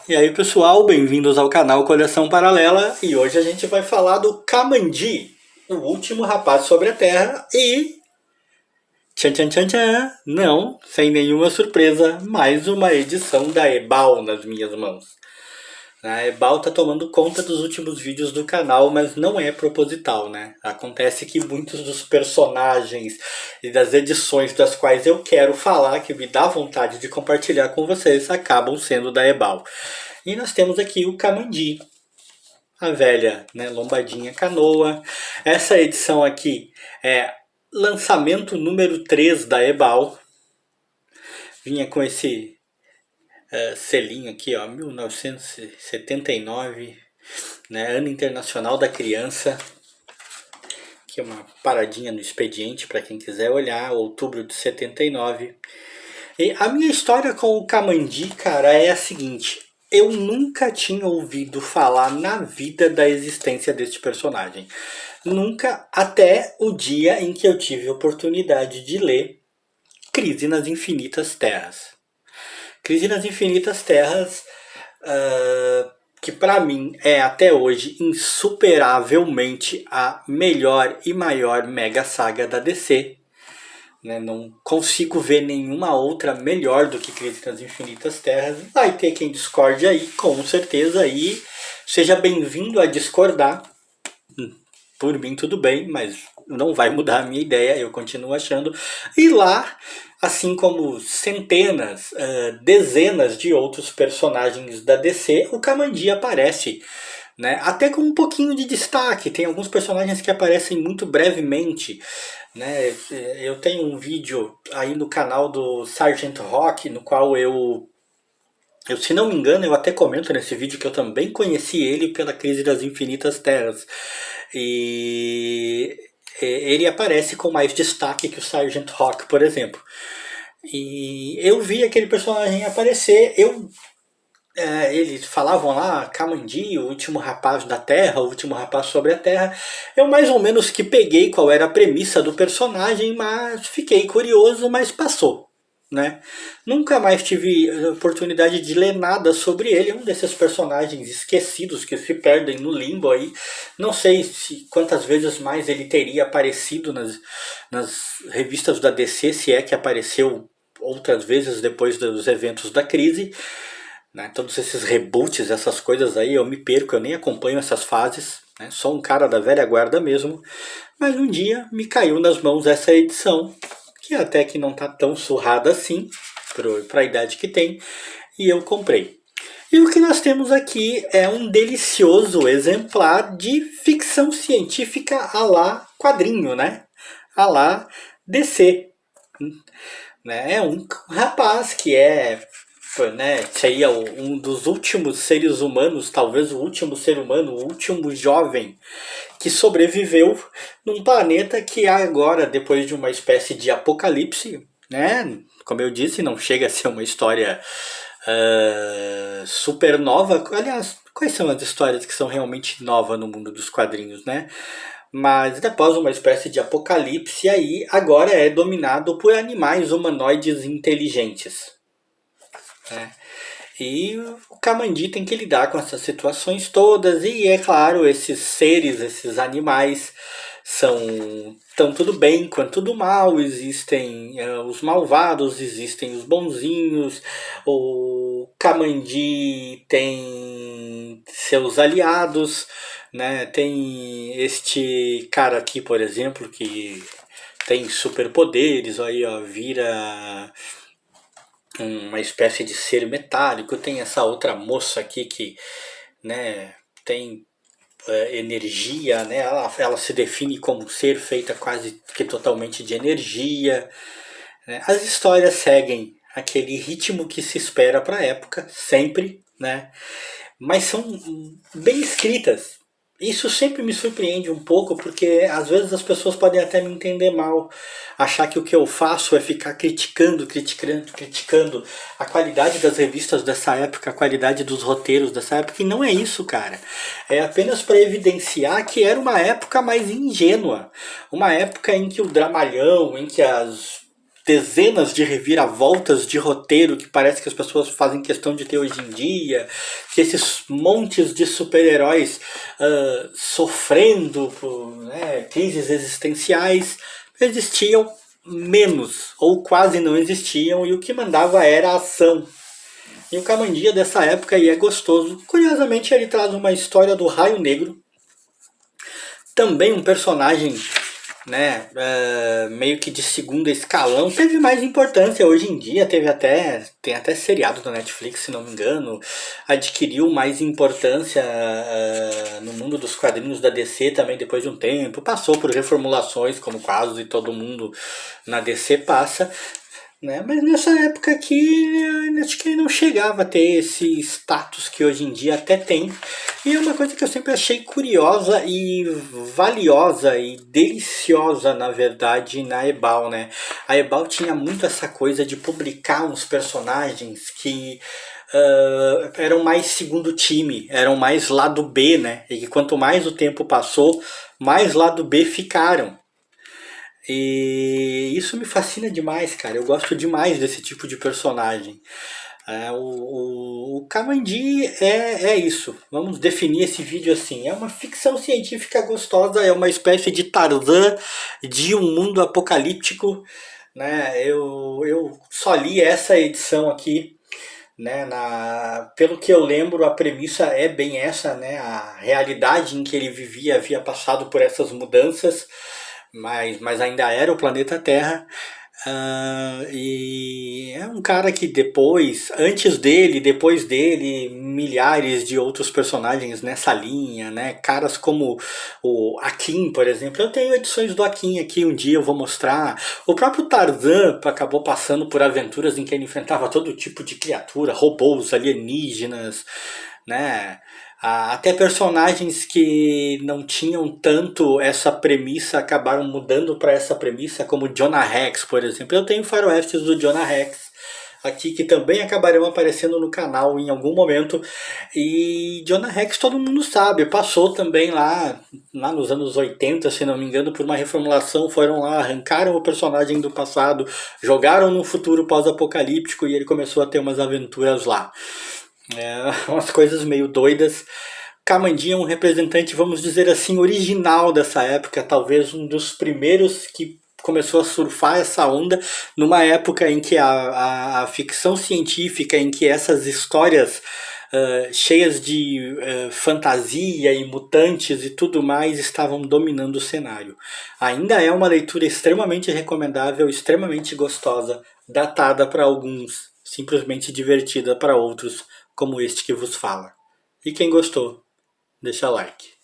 E aí pessoal, bem-vindos ao canal Coleção Paralela e hoje a gente vai falar do Kamandi, o último rapaz sobre a Terra e... Tchan tchan tchan tchan, não, sem nenhuma surpresa, mais uma edição da Ebal nas minhas mãos. A Ebal tá tomando conta dos últimos vídeos do canal, mas não é proposital, né? Acontece que muitos dos personagens e das edições das quais eu quero falar, que me dá vontade de compartilhar com vocês, acabam sendo da Ebal. E nós temos aqui o Kamandi, a velha, né, lombadinha canoa. Essa edição aqui é lançamento número 3 da Ebal. Vinha com esse selinho aqui, ó, 1979, né, Ano Internacional da Criança. Aqui uma paradinha no expediente para quem quiser olhar, outubro de 79. E a minha história com o Kamandi, cara, é a seguinte: eu nunca tinha ouvido falar na vida da existência deste personagem. Nunca, até o dia em que eu tive a oportunidade de ler Crise nas Infinitas Terras. Crise nas Infinitas Terras, que pra mim é até hoje insuperavelmente a melhor e maior mega saga da DC. Né, não consigo ver nenhuma outra melhor do que Crise nas Infinitas Terras. Vai ter quem discorde aí, com certeza. E seja bem-vindo a discordar. Por mim tudo bem, mas não vai mudar a minha ideia, eu continuo achando. E lá, assim como centenas, dezenas de outros personagens da DC, o Kamandi aparece, né? Até com um pouquinho de destaque. Tem alguns personagens que aparecem muito brevemente, né? Eu tenho um vídeo aí no canal do Sargent Rock, no qual eu, se não me engano, eu até comento nesse vídeo que eu também conheci ele pela Crise das Infinitas Terras. E ele aparece com mais destaque que o Sargent Rock, por exemplo. E eu vi aquele personagem aparecer, eles falavam lá, Kamandi, o último rapaz da Terra, o último rapaz sobre a Terra. Eu mais ou menos que peguei qual era a premissa do personagem, mas fiquei curioso, mas passou, né? Nunca mais tive oportunidade de ler nada sobre ele, um desses personagens esquecidos que se perdem no limbo aí. Não sei quantas vezes mais ele teria aparecido nas revistas da DC, se é que apareceu outras vezes depois dos eventos da crise. Né, todos esses reboots, essas coisas aí, eu me perco, eu nem acompanho essas fases, né, sou um cara da velha guarda mesmo, mas um dia me caiu nas mãos essa edição, que até que não tá tão surrada assim, para a idade que tem, e eu comprei. E o que nós temos aqui é um delicioso exemplar de ficção científica à la quadrinho, né, à la DC. Né, é um rapaz que né, seria um dos últimos seres humanos, talvez o último ser humano, o último jovem que sobreviveu num planeta que agora, depois de uma espécie de apocalipse, né, como eu disse, não chega a ser uma história super nova. Aliás, quais são as histórias que são realmente novas no mundo dos quadrinhos, né? Mas após uma espécie de apocalipse, aí agora é dominado por animais humanoides inteligentes. Né? E o Kamandi tem que lidar com essas situações todas, e é claro, esses seres, esses animais são tanto do bem quanto do mal. Existem os malvados, existem os bonzinhos. O Kamandi tem seus aliados, né? Tem este cara aqui, por exemplo, que tem superpoderes, aí ó, vira uma espécie de ser metálico. Tem essa outra moça aqui que, né, tem energia, né? Ela se define como um ser feita quase que totalmente de energia. Né? As histórias seguem aquele ritmo que se espera para a época, sempre, né? Mas são bem escritas. Isso sempre me surpreende um pouco, porque às vezes as pessoas podem até me entender mal, achar que o que eu faço é ficar criticando a qualidade das revistas dessa época, a qualidade dos roteiros dessa época, e não é isso, cara. É apenas para evidenciar que era uma época mais ingênua, uma época em que o dramalhão, em que as dezenas de reviravoltas de roteiro que parece que as pessoas fazem questão de ter hoje em dia, que esses montes de super-heróis sofrendo por, né, crises existenciais, existiam menos, ou quase não existiam, e o que mandava era a ação. E o Camandia dessa época aí é gostoso. Curiosamente, ele traz uma história do Raio Negro, também um personagem, né, meio que de segundo escalão, teve mais importância hoje em dia, tem até seriado da Netflix, se não me engano, adquiriu mais importância no mundo dos quadrinhos da DC também depois de um tempo, passou por reformulações, como quase todo mundo na DC passa, né? Mas nessa época aqui, acho que ele não chegava a ter esse status que hoje em dia até tem. E é uma coisa que eu sempre achei curiosa e valiosa e deliciosa, na verdade, na Ebal, né? A Ebal tinha muito essa coisa de publicar uns personagens que eram mais segundo time, eram mais lado B, né? E que quanto mais o tempo passou, mais lado B ficaram. E isso me fascina demais, cara. Eu gosto demais desse tipo de personagem. O Kamandi é isso. Vamos definir esse vídeo assim. É uma ficção científica gostosa, é uma espécie de Tarzan de um mundo apocalíptico. Né? Eu só li essa edição aqui. Né? Pelo que eu lembro, a premissa é bem essa, né? A realidade em que ele vivia havia passado por essas mudanças, mas ainda era o planeta Terra. E é um cara que antes dele, depois dele, milhares de outros personagens nessa linha, né? Caras como o Akin, por exemplo. Eu tenho edições do Akin aqui, um dia eu vou mostrar. O próprio Tarzan acabou passando por aventuras em que ele enfrentava todo tipo de criatura, robôs, alienígenas, né? Até personagens que não tinham tanto essa premissa acabaram mudando para essa premissa, como Jonah Rex, por exemplo. Eu tenho faroestes do Jonah Rex aqui que também acabarão aparecendo no canal em algum momento. E Jonah Rex todo mundo sabe, passou também lá nos anos 80, se não me engano, por uma reformulação. Foram lá, arrancaram o personagem do passado, jogaram no futuro pós-apocalíptico e ele começou a ter umas aventuras lá. Umas coisas meio doidas. Kamandi é um representante, vamos dizer assim, original dessa época, talvez um dos primeiros que começou a surfar essa onda, numa época em que a ficção científica, em que essas histórias cheias de fantasia e mutantes e tudo mais estavam dominando o cenário. Ainda é uma leitura extremamente recomendável, extremamente gostosa, datada para alguns, simplesmente divertida para outros, como este que vos fala. E quem gostou, deixa like.